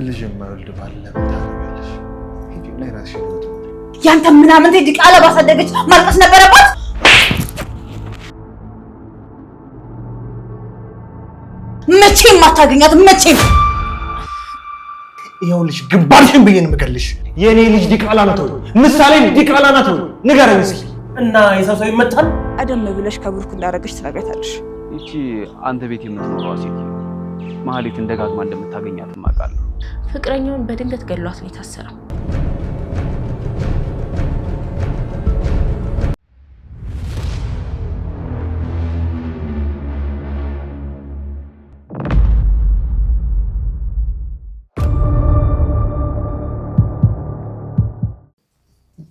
ልጅ የማይወልድ ባል ለምን ታገቢያለሽ? ሂጂና የራስሽን ህይወት ኑሪ። ያንተ ምናምን ዲቃላ ባሳደገች ማልቀስ ነበረባት? መቼም አታገኛትም መቼም። ይኸውልሽ ግንባርሽን ብዬሽ ነው የምገልሽ። የኔ ልጅ ዲቃላ ናት ወይ? ምሳሌ ዲቃላ ናት ወይ? ንገረኝ እስኪ። እና የሰው ሰው ይመታል? ቀደም ብለሽ ከብሩክ እንዳደረገች ትነግሪያታለሽ። ይቺ አንተ ቤት የምትኖረው ሴት ማህሌትን ደጋግማ እንደምታገኛት ማውቃለሁ። ፍቅረኛውን በድንገት ገሏት ነው የታሰረው።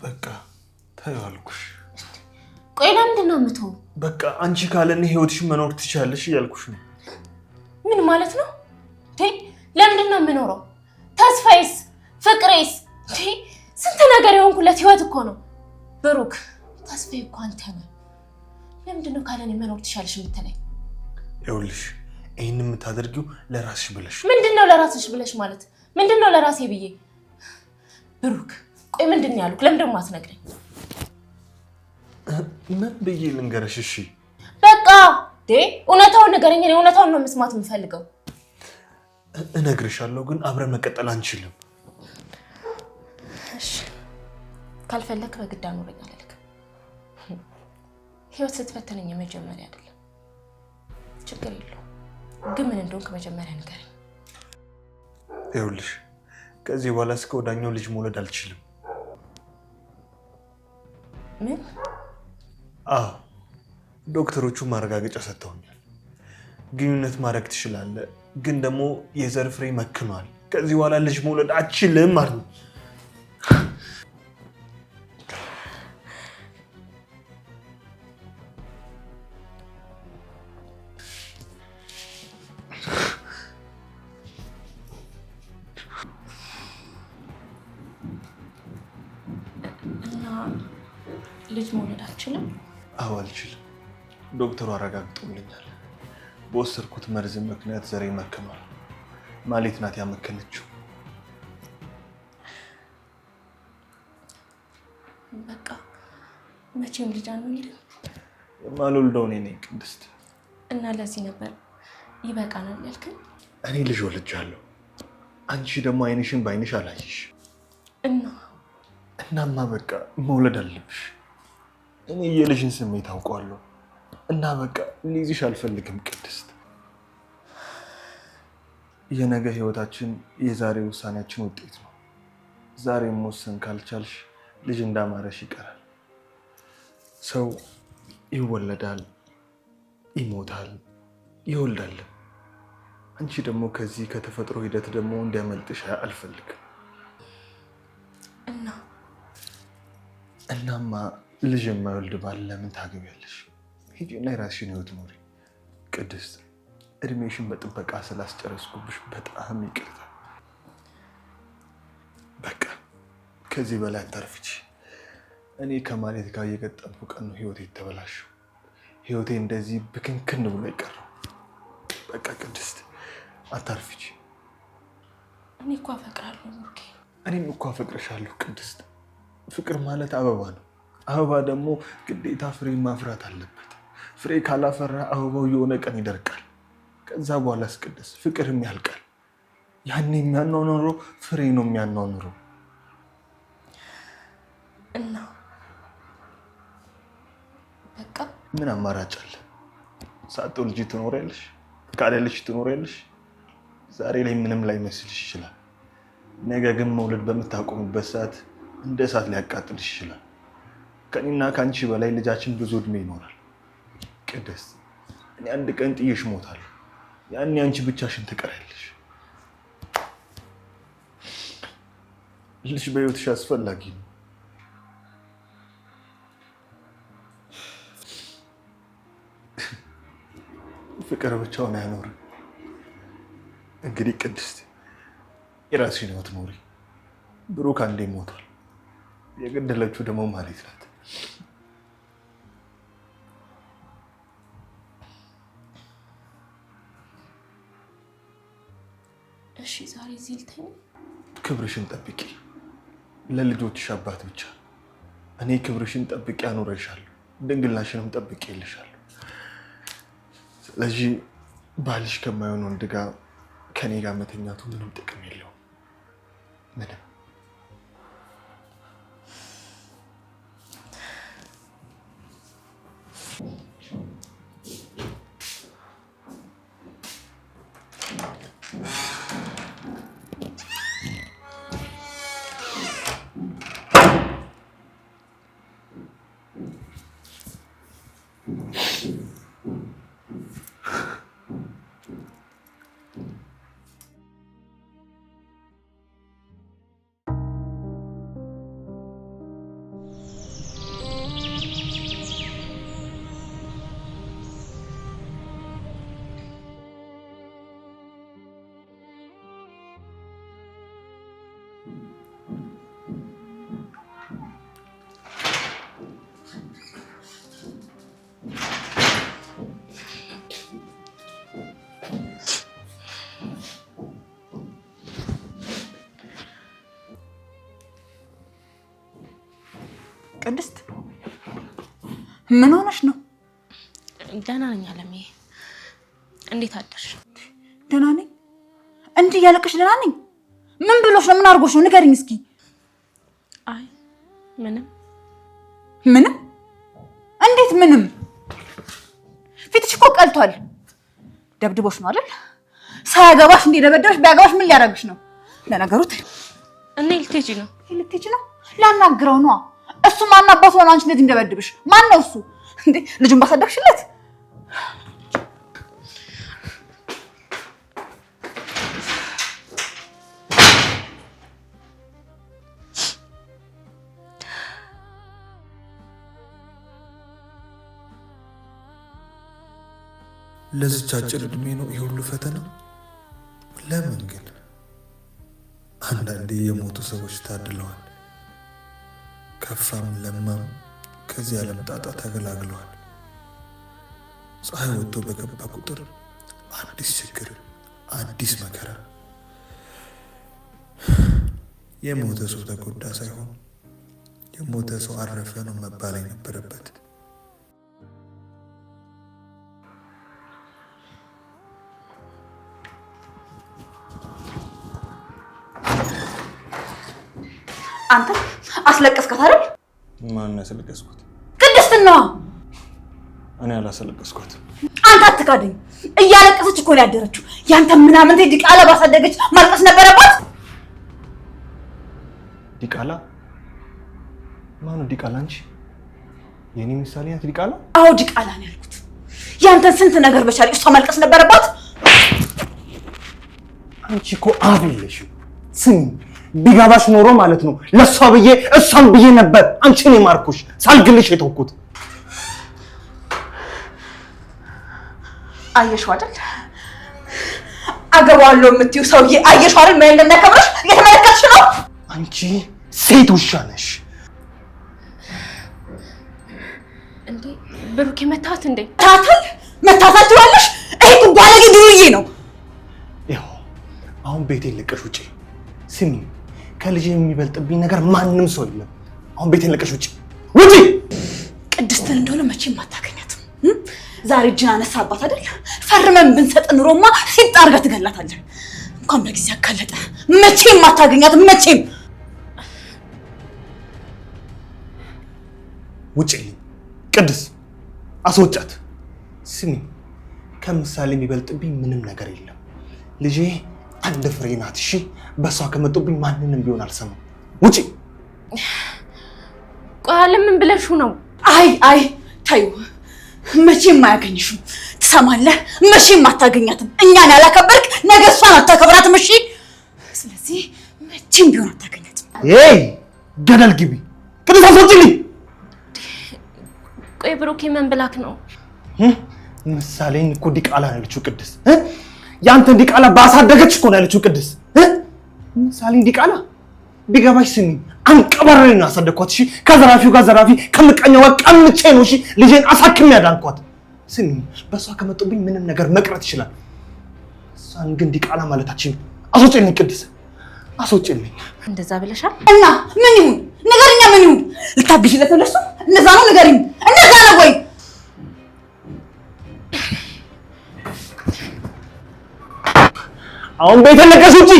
በቃ ተይው አልኩሽ። ቆይ ለምንድን ነው የምትሆው? በቃ አንቺ ካለኔ ህይወትሽን መኖር ትችያለሽ እያልኩሽ ነው። ምን ማለት ነው? ለምንድን ነው የምኖረው? ተስፋዬስ ፍቅሬስ? ስንት ነገር የሆንኩለት ህይወት እኮ ነው። ብሩክ ተስፋዬ እኮ አንተ ነህ። ለምንድን ነው ካለኔ መኖር ትችያለሽ የምትለኝ? ይኸውልሽ ይህን የምታደርጊው ለራስሽ ብለሽ። ምንድን ነው ለራስሽ ብለሽ ማለት? ምንድን ነው ለራሴ ብዬ? ብሩክ ቆይ ምንድን ነው ያሉት? ለምን ደግሞ አትነግረኝ? ምን ብዬ ልንገርሽ? እሺ በቃ እውነታውን ንገረኝ። እኔ እውነታውን ነው መስማት የምፈልገው። እነግርሻለሁ፣ ግን አብረን መቀጠል አንችልም። እሺ ካልፈለክ በግድ አኑረኝ አልልክም። ህይወት ስትፈተነኝ የመጀመሪያ አይደለም። ችግር የለውም፣ ግን ምን እንደሆንክ መጀመሪያ ንገረኝ። ይኸውልሽ ከዚህ በኋላ እስከ ወዳኛው ልጅ መውለድ አልችልም። ምን? አዎ ዶክተሮቹ ማረጋገጫ ሰጥተውኛል። ግንኙነት ማድረግ ትችላለህ፣ ግን ደግሞ የዘር ፍሬ መክኗል። ከዚህ በኋላ ልጅ መውለድ አትችልም ማለት ነው። ልጅ መውለድ አልችልም? አዎ አልችልም። ዶክተሩ አረጋግጦልኛል። በወሰድኩት መርዝ ምክንያት ዘሬ መክኗል። ማሌት ናት ያመከነችው። በቃ መቼም ልጅ አንወልድም። የማልወልደው እኔ ነኝ ቅድስት። እና ለዚህ ነበር ይበቃናል ያልከኝ? እኔ ልጅ ወልጃለሁ። አንቺ ደግሞ አይንሽን በአይንሽ አላየሽ። እናማ በቃ መውለድ አለብሽ። እኔ የልጅን ስሜት አውቀዋለሁ እና በቃ ልይዝሽ አልፈልግም ቅድስት። የነገ ህይወታችን የዛሬ ውሳኔያችን ውጤት ነው። ዛሬ መወሰን ካልቻልሽ ልጅ እንዳማረሽ ይቀራል። ሰው ይወለዳል፣ ይሞታል፣ ይወልዳል። አንቺ ደግሞ ከዚህ ከተፈጥሮ ሂደት ደግሞ እንዲያመልጥሽ አልፈልግም። እናማ ልጅ የማይወልድ ባል ለምን ታገቢያለሽ? ሂጂና የራስሽን ህይወት ኑሪ ቅድስት። እድሜሽን በጥበቃ ስላስጨረስኩብሽ በጣም ይቅርታ። በቃ ከዚህ በላይ አታርፍቺ። እኔ ከማሌት ጋር እየገጠምኩ ቀን ነው ህይወቴ የተበላሸው። ህይወቴ እንደዚህ ብክንክን ብሎ ይቀረው። በቃ ቅድስት አታርፍቺ። እኔ እኮ አፈቅራለሁ ብሩኬ። እኔም እኮ አፈቅርሻለሁ ቅድስት። ፍቅር ማለት አበባ ነው። አበባ ደግሞ ግዴታ ፍሬ ማፍራት አለበት። ፍሬ ካላፈራ አበባው የሆነ ቀን ይደርቃል። ከዛ በኋላ ቅድስት ፍቅርም ያልቃል። ያኔ የሚያኗኑረው ፍሬ ነው የሚያኗኑረው። እና በቃ ምን አማራጭ አለ? ሳትወልጂ ትኖሪያለሽ፣ ካለልሽ ትኖሪያለሽ። ዛሬ ላይ ምንም ላይመስልሽ ይችላል። ነገ ግን መውለድ በምታቆምበት ሰዓት እንደ እሳት ሊያቃጥልሽ ይችላል። ከኔና ከአንቺ በላይ ልጃችን ብዙ እድሜ ይኖራል ቅድስት። እኔ አንድ ቀን ጥዬሽ እሞታለሁ። ያኔ አንቺ ብቻሽን ትቀሪያለሽ። ልጅ በህይወትሽ አስፈላጊ ነው። ፍቅር ብቻውን አያኖርም። እንግዲህ ቅድስት የራስሽን ህይወት ኖሪ። ብሩክ አንዴ ሞቷል። የገደለችው ደግሞ ማሌት ናት። እሺ ዛሬ እዚህ ልተኛ? ክብርሽን ጠብቂ። ለልጆችሽ አባት ብቻ እኔ ክብርሽን ጠብቂ አኖረሻለሁ። ድንግልናሽንም ጠብቂ ይልሻለሁ። ስለዚህ ባልሽ ከማይሆን ወንድ ጋር ከኔ ጋር መተኛቱ ምንም ጥቅም የለውም። ምንም ቅድስት ምን ሆነሽ ነው? ደህና ነኝ አለምዬ። እንዴት አደርሽ? ደህና ነኝ። እንዲህ ያለቅሽ ደህና ነኝ? ምን ብሎሽ ነው? ምን አድርጎሽ ነው? ንገሪኝ እስኪ። አይ ምንም። ምንም? እንዴት ምንም? ፊትሽ እኮ ቀልቷል። ደብድቦሽ ነው አይደል? ሳያገባሽ እንደደበደበሽ ቢያገባሽ ምን ሊያደርግሽ ነው? ለነገሩ እኔ ልትሄጂ ነው? ልትሄጂ ነው? ላናግረው ነው። እሱ ማን አባቱ ነው አንቺ እንደዚህ እንደበድብሽ? ማን ነው እሱ? እንዴ ልጁን ባሳደግሽለት? ለዚች አጭር እድሜ ነው ይሄ ሁሉ ፈተና? ለምን ግን? አንዳንዴ የሞቱ ሰዎች ታድለዋል። ከፋም ለማም ከዚህ ዓለም ጣጣ ተገላግለዋል። ፀሐይ ወጥቶ በገባ ቁጥር አዲስ ችግር፣ አዲስ መከራ። የሞተ ሰው ተጎዳ ሳይሆን የሞተ ሰው አረፈ ነው መባል የነበረበት። አንተ አስለቀስካት አይደል? ማን ያስለቀስኩት? ቅድስትና። እኔ አላስለቀስኩት። አንተ አትካደኝ። እያለቀሰች እኮ ነው ያደረችው። ያንተ ምናምን ዲቃላ ባሳደገች ማልቀስ ነበረባት። ዲቃላ? ማነው ዲቃላ? አንቺ የኔ ምሳሌ ናት ዲቃላ? አዎ ዲቃላ ነው ያልኩት። ያንተን ስንት ነገር በቻለ እሷ ማልቀስ ነበረባት። አንቺ እኮ አፍ የለሽም። ስሚ ቢጋባሽ ኖሮ ማለት ነው ለሷ ብዬ እሷን ብዬ ነበር አንቺን የማርኩሽ ሳልግልሽ የተውኩት። አየሽው አይደል? አገባዋለሁ የምትይው ሰውዬ አየሽው አይደል? ምን እንደሚያከብርሽ እየተመለከትሽ ነው። አንቺ ሴት ውሻ ነሽ። እንዴ ብሩክ መታት እንዴ? መታታል ትላለሽ? ይሄ እኮ ባለጌ ዱርዬ ነው። ይኸው አሁን ቤቴን ለቀሽ ውጪ። ስሚ ከልጅ የሚበልጥብኝ ነገር ማንም ሰው የለም። አሁን ቤቴን ለቀሽ ውጪ። ውጪ! ቅድስትን እንደሆነ መቼም አታገኛትም። ዛሬ እጅን አነሳባት አይደል? ፈርመን ብንሰጥ ኑሮማ ሲጣርጋ ትገላታለህ። እንኳን በጊዜ ያጋለጠ መቼም አታገኛትም። መቼም ውጪ! ቅድስ አስወጫት። ስሚ ከምሳሌ የሚበልጥብኝ ምንም ነገር የለም። ልጄ አንድ ፍሬ ናት። እሺ በሷ ከመጡብኝ ማንንም ቢሆን አልሰማም። ውጪ! ቆይ ምን ብለሽ ነው? አይ ታዩ መቼም አያገኝሽም። ትሰማለህ? መቼም አታገኛትም። እኛን ያላከበርክ ነገ እሷን አታከብራትም። እሺ ስለዚህ መቼም ቢሆን አታገኛትም። ገደል ግቢ። ቅድስ አስወጪልኝ። ቆይ ብሩክ ምን ብላክ ነው? ምሳሌን እኮ ዲቃላ ነው ያለችው ቅድስ። ያንተ ዲቃላ ባሳደገች እኮ ነው ያለችው ቅድስ። ምሳሌን ዲቃላ ቢገባሽ ስሚ አንቀባረሬ ነው ያሳደግኳት። እሺ ከዘራፊው ጋር ዘራፊ ከምቀኛው ጋር ቀምጬ ነው እሺ ልጄን አሳክሜ ያዳንኳት። ስሚ በሷ ከመጡብኝ ምንም ነገር መቅረት ይችላል። እሷን ግን ዲቃላ ማለታችን አስወጪልኝ ቅድስት አስወጪልኝ። እንደዛ ብለሻል እና ምን ይሁን ንገሪኛ፣ ምን ይሁን ልታግዢለት ነው? እንደዛ ነው ንገሪኝ። እንደዛ ነው ወይ? አሁን ቤት ለቀሽ ውጪ።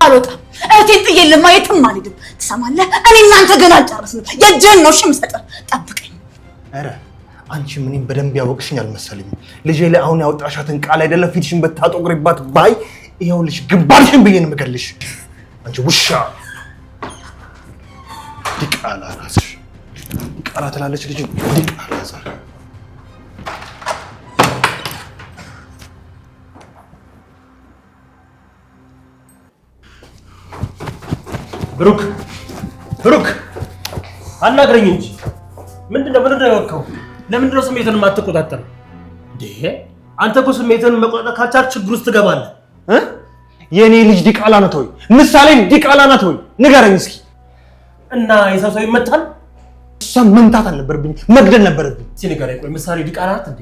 አልወጣም። እህቴን ጥዬ ለማየትም አልሄድም። ትሰማለህ? እኔ እናንተ ገና አልጨረስንም። የእጅህን ነው እሺ የምሰጥህ። ጠብቀኝ። ኧረ አንቺ ምንም በደንብ ያወቅሽኝ አልመሰለኝም። ልጄ ላይ አሁን ያወጣሻትን ቃል አይደለም ፊትሽን በታጦቅሪባት ባይ ይኸውልሽ ግንባርሽን ብዬ ነው የምገልሽ። አንቺ ውሻ ዲቃላ ራስሽ ዲቃላ ትላለች ልጅ ዲቃላ ዛሬ ብሩክ ብሩክ አናግረኝ እንጂ ምንድነው ያወቀው? ለምንድነው ስሜትን የማትቆጣጠር? አንተ እኮ ስሜትን መቆጣጠር ካልቻልክ ችግር ውስጥ ትገባለህ። የኔ ልጅ ዲቃላ ናት ወይ? ምሳሌ ዲቃላ ናት ወይ? ንገረኝ እስኪ። እና የሰው ሰው ይመታል? እሷ መምታት አልነበረብኝ መግደል ነበረብኝ። እስኪ ንገረኝ፣ ቆይ ምሳሌ ዲቃላ ናት እንዴ?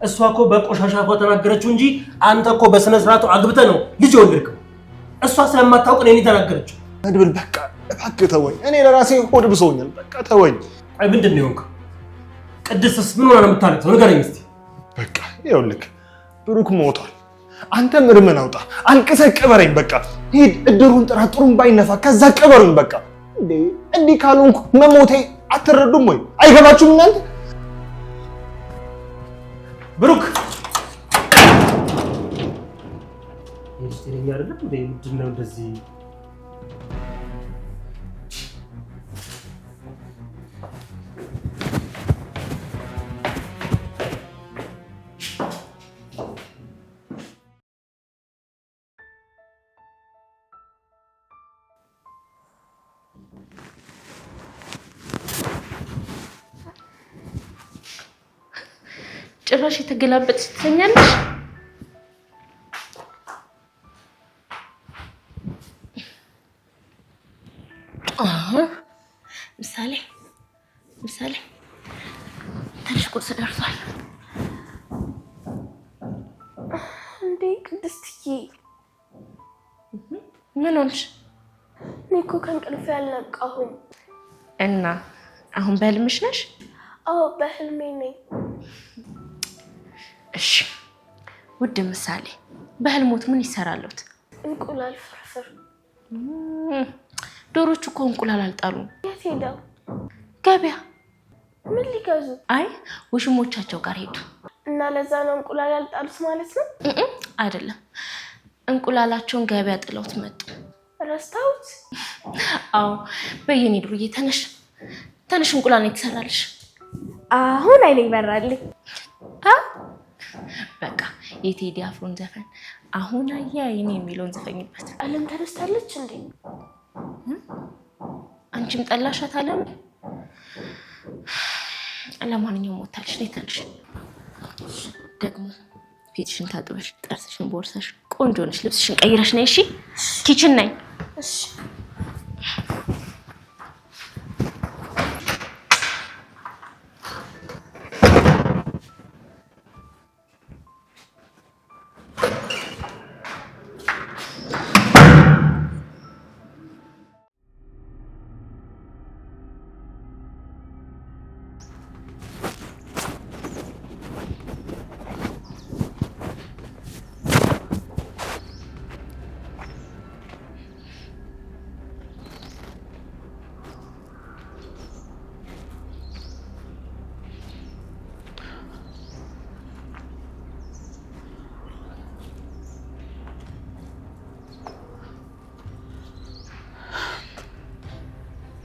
እሷ እኮ በቆሻሻ እኮ ተናገረችው እንጂ አንተ እኮ በስነ ስርዓቱ አግብተህ ነው ልጅ የወለድከው። እሷ ስለማታውቅ ነው እኔ ተናገረችው። መድብል በቃ እባክህ ተወኝ። እኔ ለራሴ ሆድ ብሶኛል። በቃ ተወኝ። አይ ምንድን ነው የሆንከው? ቅድስትስ ምን ሆና ነው የምታለቅሰው? ንገረኝ እስኪ። በቃ ይኸውልህ ብሩክ ሞቷል። አንተም እርምን አውጣ፣ አልቅሰህ ቅበረኝ። በቃ ሂድ፣ እድሩን ጥራ፣ ጥሩምባ ይነፋ፣ ከዛ ቅበሩኝ። በቃ እንዲህ ካልሆንኩ መሞቴ አትረዱም ወይ? አይገባችሁም እናንተ? ብሩክ ይስተኛ አይደለም እንዴ? ምንድን ነው እንደዚህ? ጭራሽ የተገላበጥሽ ትተኛለሽ? ምሳሌ ትንሽ ቁርስ ደርሷል። እንዴ ቅድስትዬ፣ ምን ሆንሽ? እኔ እኮ ከእንቅልፌ አልነቃሁም። እና አሁን በህልምሽ ነሽ? አዎ በህልሜ ነኝ። እሺ ውድ ምሳሌ፣ በህልሞት ምን ይሰራሉት? እንቁላል ፍርፍር። ዶሮቹ እኮ እንቁላል አልጣሉም። የት ሄደው? ገበያ። ምን ሊገዙ? አይ ውሽሞቻቸው ጋር ሄዱ። እና ለዛ ነው እንቁላል ያልጣሉት ማለት ነው? አይደለም፣ እንቁላላቸውን ገበያ ጥለውት መጡ። ረስታውት? አዎ። በየኔ ድሩዬ ተነሽ፣ እንቁላል ነው የተሰራልሽ። አሁን አይኔ ይበራልኝ። በቃ የቴዲ አፍሮን ዘፈን አሁን አያይኔ የሚለውን ዘፈኝበት። አለም ተነስታለች እንዴ? አንቺም ጠላሻት አለም። ለማንኛውም ሞታለች። ነይ ተነሽ። ደግሞ ፊትሽን ታጥበሽ ጥርስሽን ቦርሰሽ ቆንጆ ነሽ፣ ልብስሽን ቀይረሽ ነይ። እሺ ኪችን ነይ። እሺ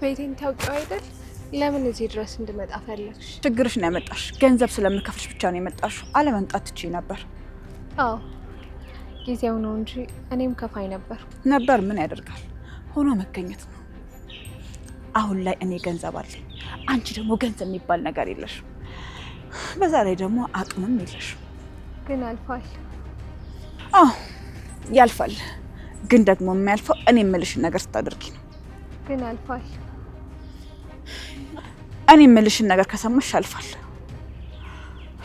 ቤቴን ታውቂው አይደል? ለምን እዚህ ድረስ እንድመጣ ፈለግሽ? ችግርሽ ነው ያመጣሽ። ገንዘብ ስለምከፍልሽ ብቻ ነው የመጣሽው። አለመምጣት ትችይ ነበር። አዎ ጊዜው ነው እንጂ እኔም ከፋይ ነበር። ምን ያደርጋል፣ ሆኖ መገኘት ነው። አሁን ላይ እኔ ገንዘብ አለኝ፣ አንቺ ደግሞ ገንዘብ የሚባል ነገር የለሽ። በዛ ላይ ደግሞ አቅምም የለሽ። ግን አልፏል። አዎ ያልፋል። ግን ደግሞ የሚያልፈው እኔ የምልሽን ነገር ስታደርጊ ነው። ግን አልፏል። እኔ የምልሽን ነገር ከሰማሽ ያልፋል።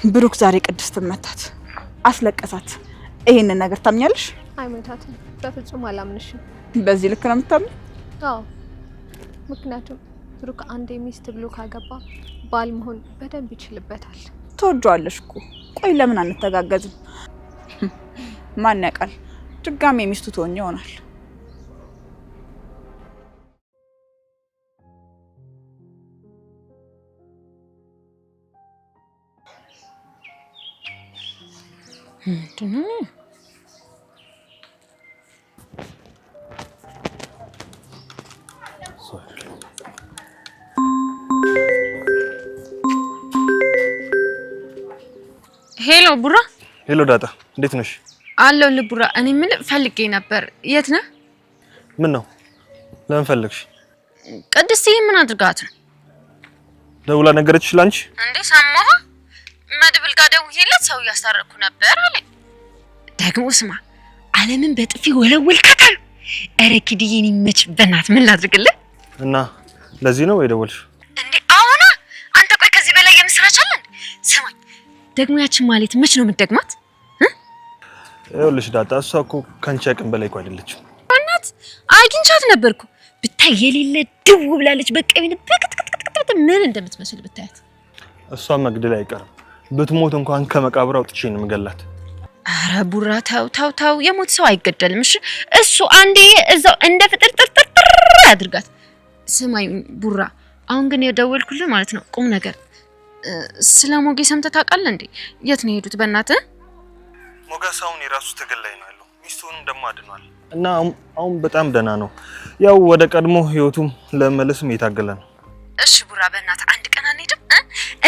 ብሩክ ዛሬ ቅድስትን መታት፣ አስለቀሳት። ይሄንን ነገር ታምኛለሽ? አይመታትም። በፍጹም አላምንሽም። በዚህ ልክ ነው የምታምኝ? አዎ፣ ምክንያቱም ብሩክ አንዴ ሚስት ብሎ ካገባ ባል መሆን በደንብ ይችልበታል። ትወጂዋለሽ እኮ። ቆይ ለምን አንተጋገዝም? ማን ያውቃል ድጋሜ ሚስቱ ትሆኚ ይሆናል። ሄሎ ቡራ። ሄሎ ዳጣ፣ እንዴት ነሽ? አለሁልህ ቡራ። እኔ ምን ፈልጌ ነበር። የት ነህ? ምን ነው? ለምን ፈለግሽ? ቅድስት ምን አድርጋት ነው? ደውላ ነገረችሽ ላንቺ? እንዴ ሰማህ? መድብል ጋር ደውዬለት ሰው እያስታረቅኩ ነበር አለኝ። ደግሞ ስማ፣ አለምን በጥፊ ወለወልካታል። ኧረ ኪድዬን ይመች። በእናት ምን ላድርግልህ? እና ለዚህ ነው የደወልሽው? እንዴ አሁን አንተ ቆይ ከዚህ በላይ የምስራች አለ እንዴ? ስማኝ ደግሞ ያችን ማለት መች ነው የምትደግማት? ይኸውልሽ ዳጣ፣ እሷ እኮ ከአንቺ አቅም በላይ እኮ አይደለችም። እናት አግኝቻት ነበርኩ ብታይ የሌለ ድው ብላለች። በቃ ምን በቅጥቅጥቅጥ ምን እንደምትመስል ብታያት። እሷ መግደል አይቀርም። ብትሞት እንኳን ከመቃብር አውጥቼ ነው የምገላት። አረ ቡራ ተው ተው ተው፣ የሞት ሰው አይገደልም። እሺ እሱ አንዴ እዛው እንደ ፍጥር ጥርጥር ያድርጋት። ስማኝ ቡራ፣ አሁን ግን የደወልኩልህ ማለት ነው ቁም ነገር። ስለ ሞጌ ሰምተህ ታውቃለህ እንዴ? የት ነው የሄዱት? በእናትህ ሞገስ አሁን የራሱ ትግል ላይ ነው ያለው። ሚስቱንም ደግሞ አድኗል እና አሁን በጣም ደህና ነው። ያው ወደ ቀድሞ ህይወቱም ለመመለስም እየታገለ ነው። እሺ ቡራ፣ በእናትህ አንድ ቀን አንሄድም?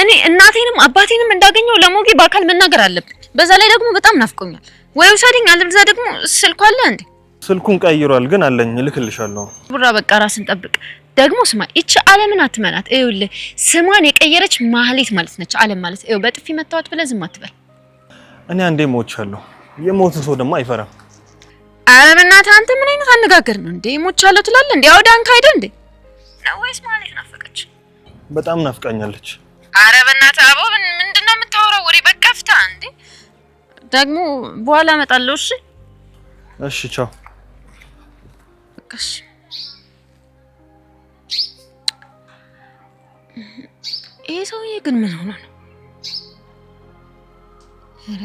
እኔ እናቴንም አባቴንም እንዳገኘው ለሞጌ በአካል መናገር አለብኝ። በዛ ላይ ደግሞ በጣም ናፍቆኛል። ወይ ውሰደኝ፣ አለበለዚያ ደግሞ ስልኩ አለ እንዴ? ስልኩን ቀይሯል፣ ግን አለኝ፣ እልክልሻለሁ። ቡራ በቃ ራስን ጠብቅ። ደግሞ ስማ፣ እቺ ዓለምን አትመናት። ይኸውልህ ስሟን የቀየረች ማህሌት ማለት ነች። ዓለም ማለት ይኸው በጥፊ መታወት ብለህ ዝም አትበል። እኔ አንዴ ሞቻለሁ። የሞት ሰው ደግሞ አይፈራም። ኧረ በእናትህ አንተ ምን አይነት አነጋገር ነው እንዴ? ሞቻለሁ ትላለህ እንዴ? አውዳንክ አይደል እንዴ? ነው ወይስ ማህሌት ናፈቀች? በጣም ናፍቃኛለች። ኧረ በእናትህ አቦ፣ ምንድነው የምታወራው ወሬ? በቃ ፍታ እንዴ። ደግሞ በኋላ እመጣለሁ። እሺ እሺ፣ ቻው። እሺ ይሄ ሰውዬ ግን ምን ሆኖ ነው? ኧረ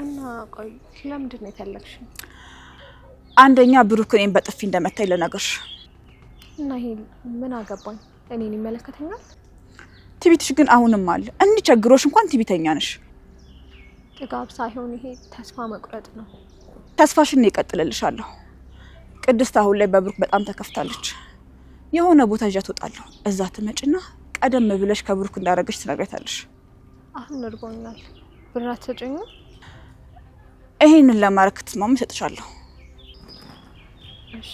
እና ቆይ ለምንድን ነው የፈለግሽኝ? አንደኛ ብሩክ እኔን በጥፊ እንደመታኝ ልነግርሽ። እና ይሄ ምን አገባኝ? እኔን ይመለከተኛል? ቲቪትሽ ግን አሁንም አለ። እንዲህ ቸግሮሽ እንኳን ቲቪተኛ ነሽ። ጥጋብ ሳይሆን ይሄ ተስፋ መቁረጥ ነው። ተስፋሽን እቀጥልልሻለሁ። ቅድስት አሁን ላይ በብሩክ በጣም ተከፍታለች። የሆነ ቦታ ይዣት እወጣለሁ። እዛ ትመጭና ቀደም ብለሽ ከብሩክ እንዳረገሽ ትነግሪያታለሽ። አሁን እርቦኛል። ብር አትሰጪኝም? ይሄንን ለማድረግ ትስማሚ እሰጥሻለሁ። እሺ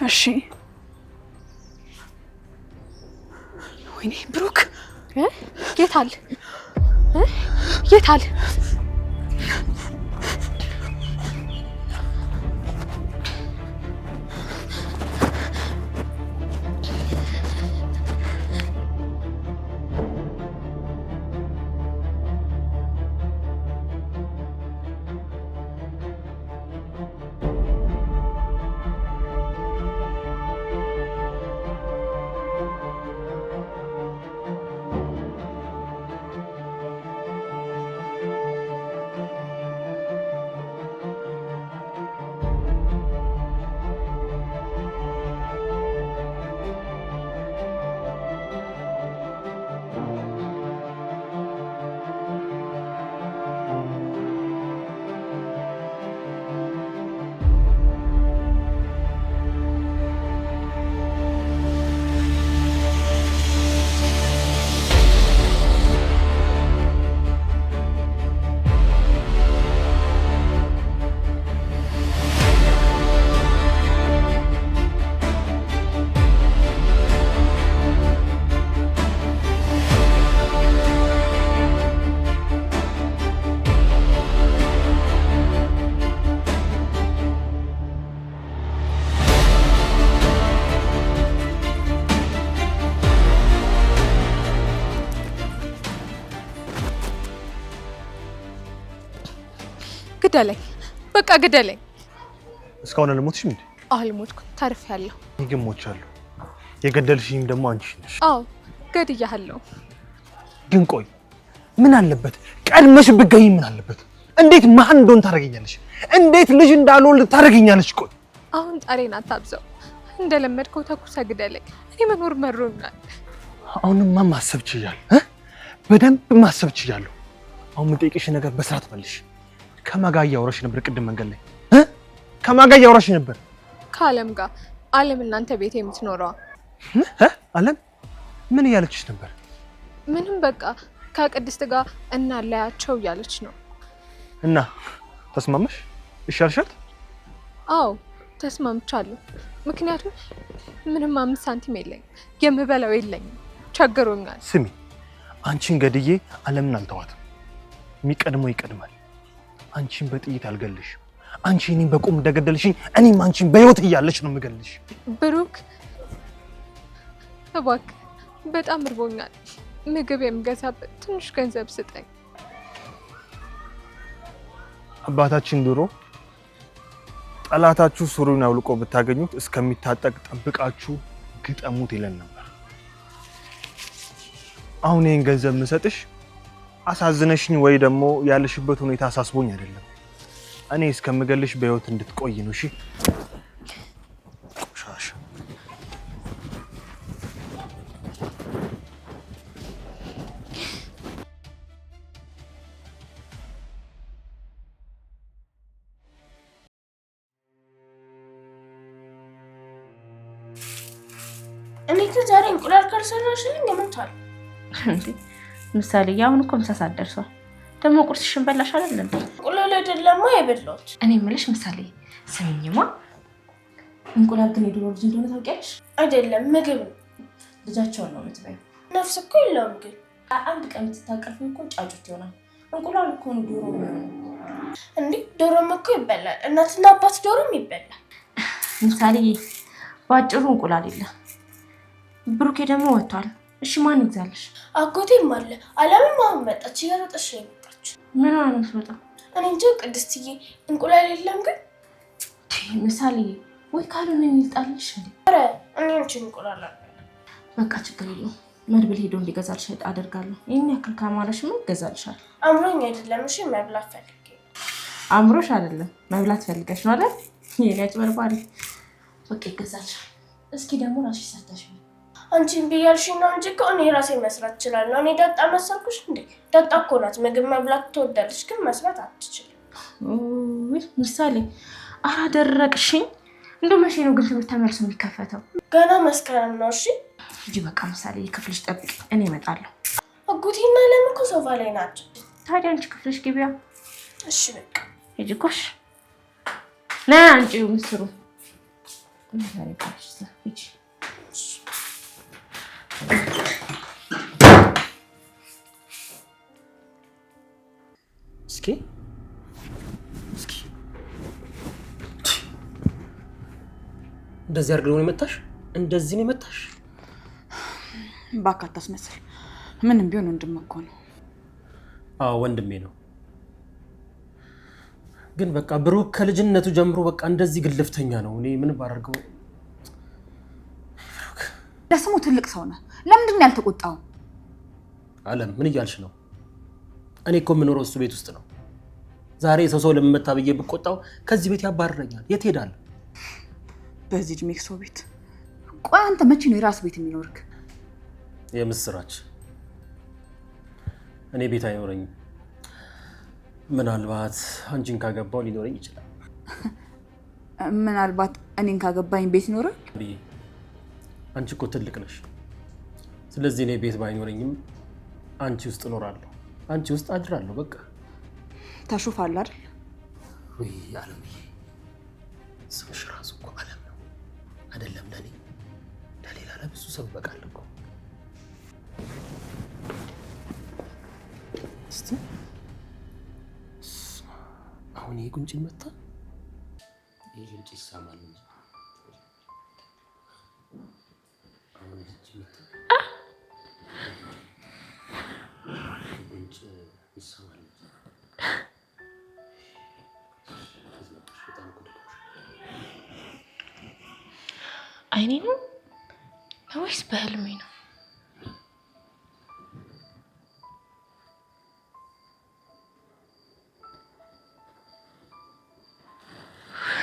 እሺ። ወይኔ ብሩክ የት አለ? የት አለ? ግደለኝ፣ በቃ ግደለኝ። እስካሁን አልሞትሽም እንዴ? አልሞትኩም፣ ተርፌያለሁ። ግን ሞቻለሁ። የገደልሽኝም ደግሞ አንቺ ነሽ። አዎ ገድያለሁ። ግን ቆይ ምን አለበት ቀድመሽ ብትገኝ? ምን አለበት? እንዴት ማን እንደሆነ ታደርገኛለሽ? እንዴት ልጅ እንዳልወልድ ታደርገኛለሽ? ቆይ አሁን ጣሬን አታብዛው። እንደለመድከው ተኩሰህ ግደለኝ። እኔ መኖር መሮኛል። አሁንማ ማሰብ ችያለሁ። በደንብ ማሰብ ችያለሁ። አሁን የምጠይቅሽ ነገር በስርዓት መልሽ። ከማን ጋር እያወራሽ ነበር ቅድም መንገድ ላይ? ከማን ጋር እያወራሽ ነበር? ከአለም ጋር። አለም እናንተ ቤት የምትኖረዋ አለም ምን እያለችሽ ነበር? ምንም በቃ ከቅድስት ጋር እናለያቸው እያለች ነው። እና ተስማማሽ? እሺ አልሻት? አዎ ተስማምቻለሁ። ምክንያቱም ምንም 5 ሳንቲም የለኝም፣ የምበላው የለኝም፣ ቸግሮኛል። ስሚ አንቺን ገድዬ አለምን አልተዋትም። የሚቀድመው ይቀድማል። አንቺን በጥይት አልገልሽም። አንቺ እኔን በቁም እንደገደልሽኝ እኔም አንቺን በህይወት እያለሽ ነው የምገልሽ። ብሩክ እባክህ በጣም እርቦኛል። ምግብ የምገዛበት ትንሽ ገንዘብ ስጠኝ። አባታችን ድሮ ጠላታችሁ ሱሪውን አውልቆ ብታገኙት እስከሚታጠቅ ጠብቃችሁ ግጠሙት ይለን ነበር። አሁን ይሄን ገንዘብ ምሰጥሽ አሳዝነሽኝ ወይ ደግሞ ያለሽበት ሁኔታ አሳስቦኝ አይደለም። እኔ እስከምገልሽ በህይወት እንድትቆይ ነው። እሺ ቆሻሻ እኔ ዛሬ እንቁላል ካልሰራሽልኝ እሞታለሁ። ምሳሌ ያሁን እኮ ምሳ ሰዓት ደርሷል። ደግሞ ቁርስሽን በላሽ አይደል እንዴ? እንቁላል አይደለማ የበላሁት። እኔ የምልሽ ምሳሌ ስሚኝማ፣ እንቁላል ግን የድሮ ልጅ እንደሆነ ታውቂያለሽ? አይደለም ምግብ ነው። ልጃቸውን ነው የምትበይው። ነፍስ እኮ የለውም። ግን አንድ ቀን የምትታቀፊው እኮ ጫጩት ይሆናል። እንቁላል እኮ ነው ዶሮ ነው እንዴ? ዶሮም እኮ ይበላል። እናትና አባት ዶሮም ይበላል። ምሳሌ ባጭሩ እንቁላል የለም። ብሩኬ ደግሞ ወጥቷል። እሺ ማን ይግዛልሽ? አጎቴም አለ። አለምም አሁን መጣች፣ እየሮጠች ነው የመጣችው። ምን ነው የምትመጣው? እኔ እንጃ ቅድስትዬ፣ እንቁላል የለም ግን ምሳሌ ወይ ካልሆነ ይልጣልሽ እንዴ? ኧረ እኔ አንቺ እንቁላል አለ። በቃ ችግር የለውም። መድብል ሄዶ እንዲገዛልሽ አደርጋለሁ። ይሄን ያክል ካማረሽማ ይገዛልሻል። አምሮኝ አይደለም። እሺ መብላት ፈልጌ። አምሮሽ አይደለም መብላት ፈልገሽ ነው አይደል? የኔ አጭበርባሪ። በቃ ይገዛልሻል። እስኪ ደግሞ ራስሽ ሰርተሽ አንቺን ብያልሽኝ ነው እንጂ እኮ እኔ ራሴ መስራት እችላለሁ። እኔ ዳጣ መሰልኩሽ እንዴ? ዳጣ እኮ ናት ምግብ መብላት ትወዳለች፣ ግን መስራት አትችልም። ምሳሌ አላደረቅሽኝ። እንደው መቼ ነው ግን ትምህርት ተመልሶ የሚከፈተው? ገና መስከረም ነው። እሺ ሂጂ በቃ ምሳሌ፣ ክፍልሽ ጠብቂ፣ እኔ እመጣለሁ። አጎቴና ለምን እኮ ሶፋ ላይ ናቸው። ታዲያ አንቺ ክፍልሽ ግቢያ። እሺ በቃ ሂጂ። ኮሽ ና አንቺው ምስሩ ዛሬ ካሽ ሂጂ። እስኪ እንደዚህ አድርገው ነው የመታሽ? እንደዚህ ነው የመታሽ? እባክህ አታስመስል። ምንም ቢሆን ወንድም እኮ ነው። አዎ ወንድሜ ነው። ግን በቃ ብሩክ ከልጅነቱ ጀምሮ በቃ እንደዚህ ግልፍተኛ ነው። እኔ ምን ባደርገው? ለስሙ ትልቅ ሰው ነህ። ለምንድን ነው ያልተቆጣው? አለም ምን እያልሽ ነው? እኔ እኮ የምኖረው እሱ ቤት ውስጥ ነው። ዛሬ ሰው ለመመታ ብዬ ብቆጣው ከዚህ ቤት ያባርረኛል። የት ሄዳለሁ? በዚህ እድሜ ሰው ቤት? ቆይ አንተ መቼ ነው የራስ ቤት የሚኖርክ? የምስራች እኔ ቤት አይኖረኝም። ምናልባት አንቺን ካገባው ሊኖረኝ ይችላል። ምናልባት እኔን ካገባኝ ቤት ይኖራል? አንቺ እኮ ትልቅ ነሽ። ስለዚህ እኔ ቤት ባይኖረኝም አንቺ ውስጥ እኖራለሁ፣ አንቺ ውስጥ አድራለሁ። በቃ ታሾፋለህ አይደል? ወይ አለም፣ ስምሽ ራሱ እኮ አለም ነው አይደለም? ለኔ ለሌላ ለብዙ ሰው በቃል እኮ። እስቲ አሁን ይሄ ጉንጭ መታ፣ ይሄ ጉንጭ ይሳማል እንጂ አሁን እዚህ መታ ጉንጭ ይሳማል እንጂ አይኔ ነው ወይስ በህልሜ ነው?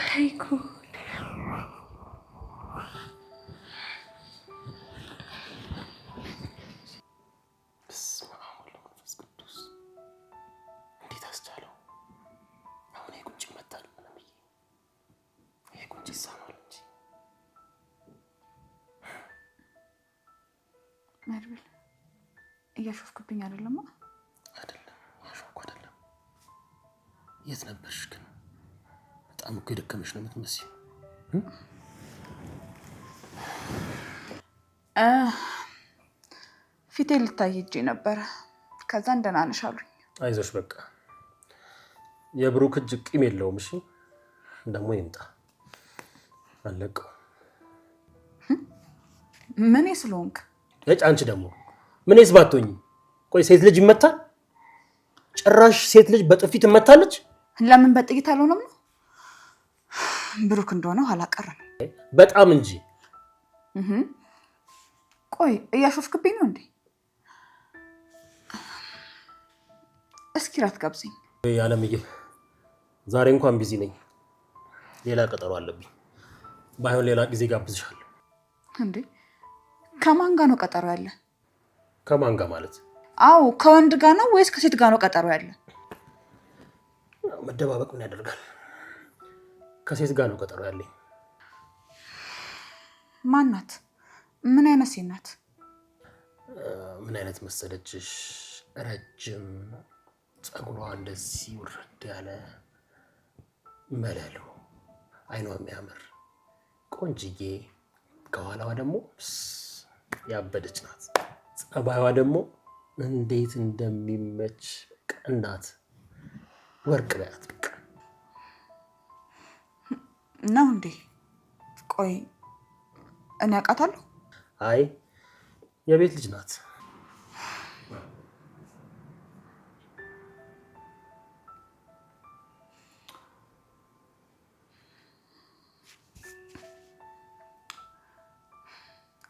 አይ ጉድ! በስመ አብ ወወልድ ወመንፈስ ቅዱስ። እንዴት አስቻለው? አሁን የቁንጭ መታል ምናምን ይሄ ቁንጭ ይሳማል እንጂ መድብል እያሾፍክብኝ አይደለም? አይደለም፣ ያሾፍኩ አይደለም። የት ነበርሽ ግን? በጣም እኮ የደከመሽ ነው የምትመስይው። ፊቴ ልታይ ሄጄ ነበረ። ከዛ እንደና ነሽ አሉኝ። አይዞሽ በቃ የብሩክ እጅ ቂም የለውም። እሺ ደግሞ ይምጣ አለቀው። ምን ስለሆንክ? አንቺ ደግሞ ምንስ ባትሆኚ? ቆይ ሴት ልጅ ይመታል? ጭራሽ ሴት ልጅ በጥፊ ትመታለች? ለምን በጥይት አልሆነም ነው? ብሩክ እንደሆነ ኋላ ቀረም በጣም እንጂ። ቆይ እያሾፍክብኝ ነው እንዴ? እስኪ ራት ጋብዘኝ። ያለምዬ ዛሬ እንኳን ቢዚ ነኝ፣ ሌላ ቀጠሮ አለብኝ። ባይሆን ሌላ ጊዜ ጋብዝሻለሁ። እንዴ ከማን ጋር ነው ቀጠሮ ያለ? ከማን ጋር ማለት? አዎ ከወንድ ጋር ነው ወይስ ከሴት ጋር ነው ቀጠሮ ያለ? መደባበቅ ምን ያደርጋል? ከሴት ጋር ነው ቀጠሮ ያለኝ። ማን ናት? ምን አይነት ሴት ናት? ምን አይነት መሰለችሽ? ረጅም ጸጉሯ እንደዚህ ውርድ ያለ መለሉ፣ አይኗ የሚያምር ቆንጅዬ፣ ከኋላዋ ደግሞ ያበደች ናት። ጸባይዋ ደግሞ እንዴት እንደሚመች እናት ወርቅ በያት በቃ ነው እንዴ? ቆይ እኔ አውቃታለሁ? አይ የቤት ልጅ ናት።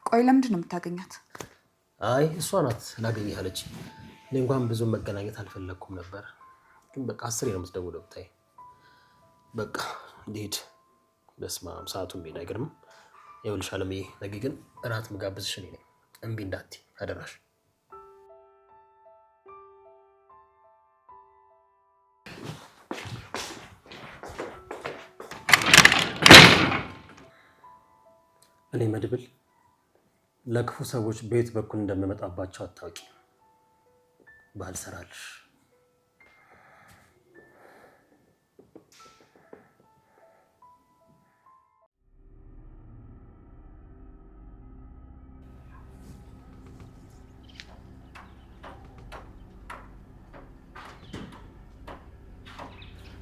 ቆይ ለምንድን ነው የምታገኛት? አይ እሷ ናት ላገኝ ያለች። እኔ እንኳን ብዙ መገናኘት አልፈለኩም ነበር፣ ግን በቃ 10 ነው የምትደውለው ብታይ። በቃ ልሂድ። በስመ አብ ሰዓቱን ቢሄድ አይገርምም። ይኸውልሽ አለምዬ፣ ነገ ግን እራት ምጋብዝሽ እኔ ነኝ። እምቢ እንዳትዪ አደራሽ። እኔ መድብል ለክፉ ሰዎች ቤት በኩል እንደምመጣባቸው አታውቂ። ባልሰራልሽ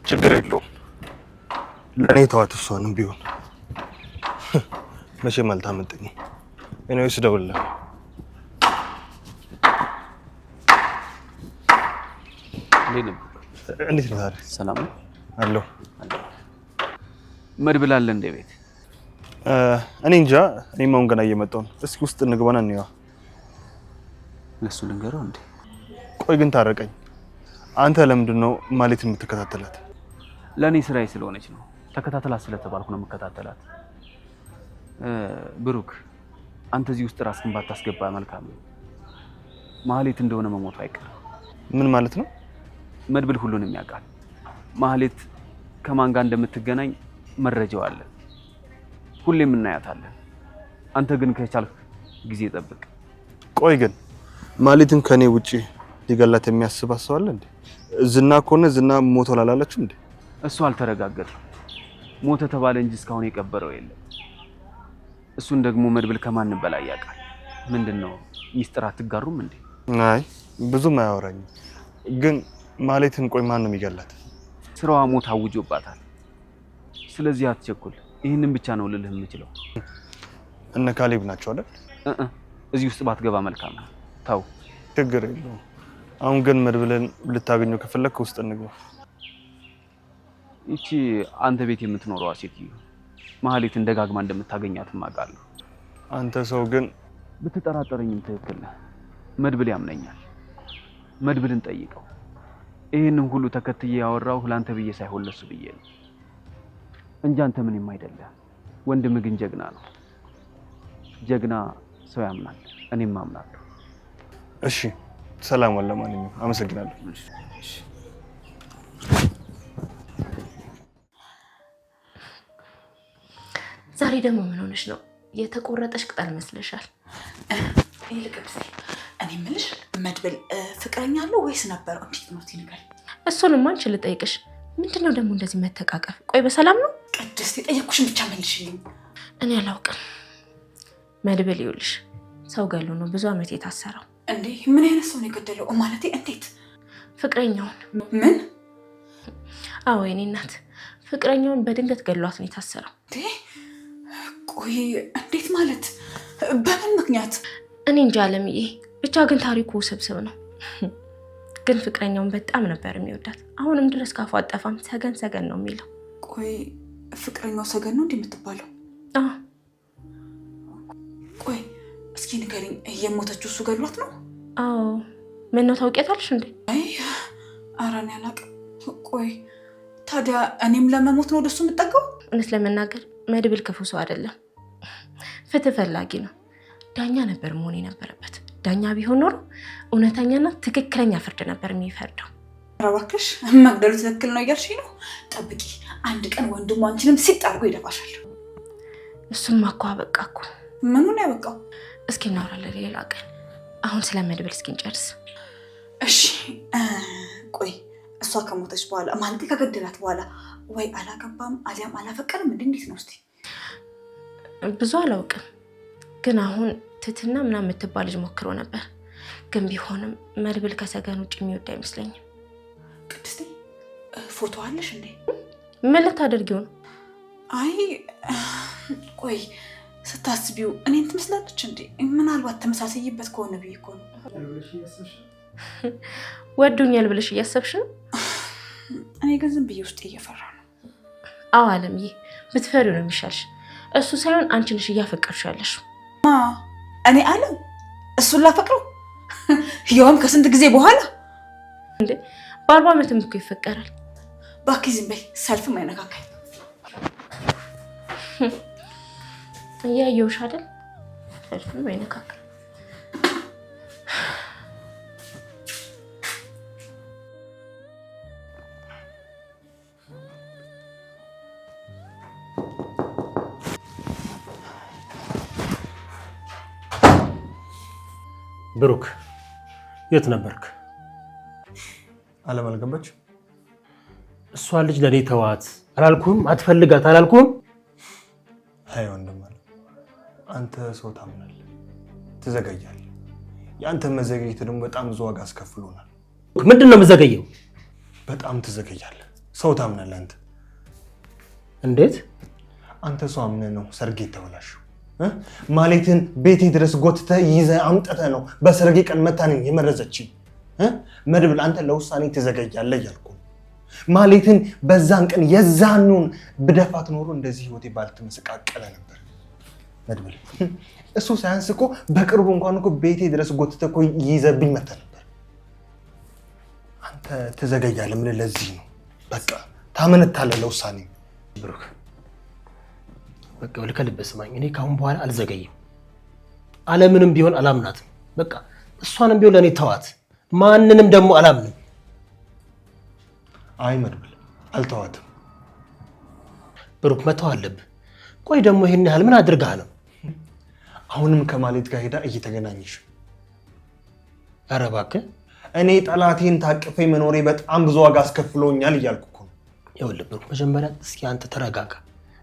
ችግር የለውም። ለእኔ ተዋት። እሷንም ቢሆን መቼም አልታመጠኝም። እኔስ ደውልልህ። እንዴት ነው ታዲያ? ሰላም ነው አለሁ። መድብል አለ እንደ ቤት? እኔ እንጃ። እኔም አሁን ገና እየመጣሁ ነው። እስኪ ውስጥ እንግባና እንየዋ። ለሱ ልንገረው እንዴ? ቆይ ግን ታረቀኝ። አንተ ለምንድን ነው ማለት የምትከታተላት? ለእኔ ስራዬ ስለሆነች ነው። ተከታተላት ስለተባልኩ ነው የምከታተላት። ብሩክ አንተ እዚህ ውስጥ ራስህን ባታስገባ መልካም ነው። ማህሌት እንደሆነ መሞቱ አይቀርም። ምን ማለት ነው? መድብል ሁሉንም ያውቃል። ማህሌት ከማን ጋር እንደምትገናኝ መረጃው አለ። ሁሌም እናያታለን። አንተ ግን ከቻልክ ጊዜ ጠብቅ። ቆይ ግን ማህሌትን ከኔ ውጪ ሊገላት የሚያስብ ሰው አለ እንዴ? ዝና ከሆነ ዝና ሞቷል አላለችም እንዴ? እሱ አልተረጋገጠም። ሞተ ተባለ እንጂ እስካሁን የቀበረው የለም። እሱን ደግሞ መድብል ከማንም በላይ ያውቃል። ምንድነው ሚስጥር አትጋሩም እንዴ? አይ ብዙም አያወራኝም። ግን ማህሌትን ቆይ ማን ነው የሚገላት? ስራዋ ሞት አውጆባታል። ስለዚህ አትቸኩል። ይህንን ብቻ ነው ልልህ የምችለው። እነ ካሌብ ናቸው አይደል? እዚህ ውስጥ ባትገባ መልካም ነው። ተው፣ ችግር የለውም። አሁን ግን መድብልን ልታገኘው ከፈለክ ውስጥ እንግባ። ይቺ አንተ ቤት የምትኖረዋ ሴትዮ ማህሌትን ደጋግማ እንደምታገኛት አውቃለሁ። አንተ ሰው ግን ብትጠራጠረኝም ትክክል ነህ። መድብል ያምነኛል። መድብልን ጠይቀው። ይሄንን ሁሉ ተከትዬ ያወራው ላንተ ብዬ ሳይሆን ለሱ ብዬ ነው እንጂ አንተ ምንም አይደለም። ወንድም ግን ጀግና ነው። ጀግና ሰው ያምናል። እኔም አምናለሁ። እሺ ሰላም ዋለ። ማንኛውም አመሰግናለሁ። ዛሬ ደግሞ ምን ሆነሽ ነው? የተቆረጠሽ ቅጠል መስለሻል። ይልቅስ እኔ የምልሽ መድብል ፍቅረኛ አለው ወይስ ነበረው? እንዴት ነው ትንገር? እሱንም አንቺ ልጠይቅሽ። ምንድነው ደግሞ እንደዚህ መተቃቀፍ? ቆይ በሰላም ነው? ቅድስት የጠየኩሽን ብቻ መልሽልኝ። እኔ አላውቅም። መድብል ይኸውልሽ ሰው ገሎ ነው ብዙ ዓመት የታሰረው። እንዴ ምን አይነት ሰው ነው የገደለው? ማለቴ እንዴት? ፍቅረኛውን። ምን? አዎ የኔ እናት ፍቅረኛውን በድንገት ገሏት ነው የታሰረው። ቆይ እንዴት ማለት? በምን ምክንያት? እኔ እንጃ አለምዬ፣ ብቻ ግን ታሪኩ ውስብስብ ነው። ግን ፍቅረኛውን በጣም ነበር የሚወዳት። አሁንም ድረስ ካፉ አጠፋም ሰገን ሰገን ነው የሚለው። ቆይ ፍቅረኛው ሰገን ነው እንዴ የምትባለው? አዎ። ቆይ እስኪ ንገሪኝ፣ የሞተችው እሱ ገድሏት ነው? አዎ። ምን ነው ታውቂያታለሽ እንዴ? አይ ኧረ እኔ አላውቅም። ቆይ ታዲያ እኔም ለመሞት ነው ወደሱ የምጠጋው? እውነት ለመናገር መድብል ክፉ ሰው አይደለም። ፍትህ ፈላጊ ነው። ዳኛ ነበር መሆን የነበረበት። ዳኛ ቢሆን ኖሮ እውነተኛና ትክክለኛ ፍርድ ነበር የሚፈርደው። ኧረ እባክሽ መግደሉ ትክክል ነው እያልሽኝ ነው? ጠብቂ፣ አንድ ቀን ወንድሙ አንቺንም ሲጣርጎ ይደፋሻል። እሱማ እኮ አበቃ እኮ። ምኑን ያበቃው? እስኪ እናወራለን ሌላ ቀን። አሁን ስለ መድብል እስኪ እንጨርስ። እሺ ቆይ እሷ ከሞተች በኋላ ማለት ከገደላት በኋላ ወይ አላገባም አሊያም አላፈቀርም? እንዴት ነው እስቲ? ብዙ አላውቅም፣ ግን አሁን ትትና ምናምን የምትባል ልጅ ሞክሮ ነበር። ግን ቢሆንም መድብል ከሰገን ውጭ የሚወድ አይመስለኝም። ቅድስቴ ፎቶ አለሽ እንዴ? ምን ልታደርጊው ነው? አይ ቆይ ስታስቢው እኔን ትመስላለች እንዴ? ምናልባት ተመሳሳይበት ከሆነ ብዬ እኮ ነው። ወዱኛል ብለሽ እያሰብሽ ነው? እኔ ግን ዝም ብዬ ውስጥ እየፈራ ነው። አዎ አለምዬ፣ ብትፈሪው ነው የሚሻልሽ። እሱ ሳይሆን አንቺ ነሽ እያፈቀርሽ ያለሽ። እኔ አለም እሱን ላፈቅረው? ያውም ከስንት ጊዜ በኋላ እንዴ? በ40 ዓመትም እኮ ይፈቀራል። እባክህ ዝም በይ፣ ሰልፍም አይነካካኝ። እያየሁሽ አይደል? ሰልፍም አይነካካኝ። ብሩክ የት ነበርክ? አለም አልገባች። እሷ ልጅ ለኔ ተዋት አላልኩም? አትፈልጋት አላልኩም? አይ ወንድም አለ፣ አንተ ሰው ታምናለህ፣ ትዘገያለህ። የአንተ መዘገየት ደግሞ በጣም ብዙ ዋጋ አስከፍሎናል። ምንድን ነው የምዘገየው? በጣም ትዘገያለህ። ሰው ታምናለህ አንተ። እንዴት? አንተ ሰው አምነህ ነው ሰርጌ ተበላሽው። ማሌትን ቤቴ ድረስ ጎትተህ ይዘህ አምጥተህ ነው በሰርጌ ቀን መታነኝ የመረዘችኝ። መድብል አንተ ለውሳኔ ትዘገያለህ እያልኩ ማሌትን በዛን ቀን የዛኑን ብደፋት ኖሮ እንደዚህ ህይወቴ ባልተመሰቃቀለ ነበር። መድብል እሱ ሳያንስ እኮ በቅርቡ እንኳን እኮ ቤቴ ድረስ ጎትተህ እኮ ይዘብኝ መተህ ነበር። አንተ ትዘገያለህ። ምን ለዚህ ነው በቃ ታመነታለህ ለውሳኔ። ብሩክ በቃ ልከልብ ስማኝ፣ እኔ ካሁን በኋላ አልዘገይም። አለምንም ቢሆን አላምናትም። በቃ እሷንም ቢሆን ለእኔ ተዋት። ማንንም ደግሞ አላምንም። አይ መድብል አልተዋትም። ብሩክ መተው አለብህ። ቆይ ደግሞ ይሄን ያህል ምን አድርጋህ ነው? አሁንም ከማሌት ጋር ሄዳ እየተገናኘሽ? ኧረ እባክህ እኔ ጠላቴን ታቅፌ መኖሬ በጣም ብዙ ዋጋ አስከፍሎኛል እያልኩ እኮ ነው። ይኸውልህ ብሩክ መጀመሪያ እስኪ አንተ ተረጋጋ።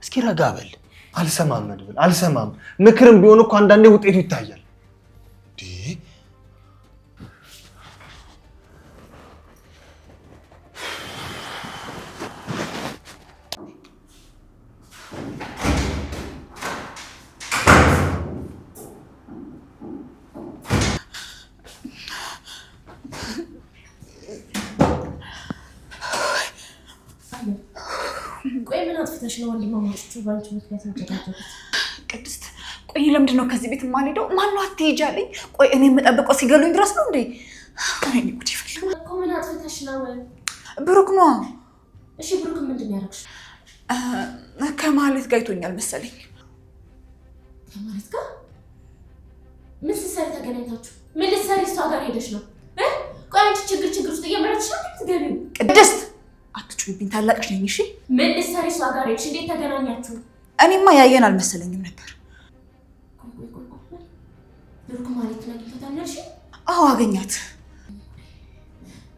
እስኪ ረጋ በል። አልሰማም መድብል አልሰማም። ምክርም ቢሆን እኮ አንዳንዴ ውጤቱ ይታያል። ቆይ ምን አጥፍተሽ ነው ወንድማማቾቹ ባንቺ ምክንያት ተጨቃጨቁት? ቅድስት ቆይ ለምንድን ነው ከዚህ ቤት የማልሄደው? ማነው አትሄጂ አለኝ? ቆይ እኔ የምጠብቀው ሲገሉኝ ድረስ ነው እንዴ? እኔ ጉድ ይፈላ እኮ ምን አጥፍተሽ ነው? ብሩክ ነው። እሺ ብሩክ ምንድን ነው ያደረግሽ? ከማለት ጋር አይቶኛል መሰለኝ። ከማለት ጋር ምን ስትሰሪ ተገናኝታችሁ? ምን ልትሰሪ እሷ ጋር ሄደሽ ነው? ቆይ አንቺ ችግር ውስጥ እየመረጥሽ ነው የምትገቢው? ቅድስት አትጩይብኝ፣ ታላቅሽ ነኝ። እሺ ምን ልትሰሪ እሷ ጋር ሄድሽ? እንዴት ተገናኛችሁ? እኔማ ያየን አልመሰለኝም ነበር። ብሩክ ማለት ነው አግኝታታለሽ? አዎ አገኛት።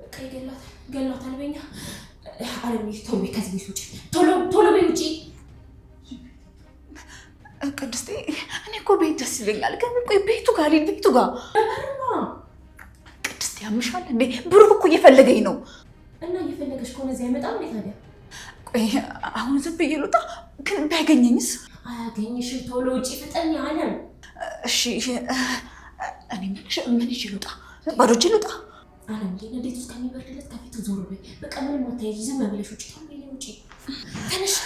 በቃ ገላታል። በኛ አለሚ ቶሎ በይ ከዚህ ቤት ውጪ፣ ቶሎ በይ ውጪ። ቅድስቴ እኔ እኮ ቤት ደስ ይለኛል፣ ግን ቆይ ቤቱ ጋር ልሂድ። ቤቱ ጋር ቅድስቴ ያምሻል እንዴ? ብሩክ እኮ እየፈለገኝ ነው። እና እየፈለገሽ ከሆነ እዚህ አይመጣም እንዴ ታዲያ? ቆይ አሁን ዝም ብዬ ልውጣ? ግን ቢያገኘኝስ? አያገኝሽም። ቶሎ ውጪ ፍጠኝ አለም። እሺ እኔ ምን ይዤ ልውጣ? ባዶ እጄ ልውጣ? አለም ግን እንዴት ውስጥ ከሚበርድለት ከፊቱ ዞር በይ። በቃ ምንም አታይጂ፣ ዝም ብለሽ ውጪ። ቶሎ ውጪ። ተነሽ።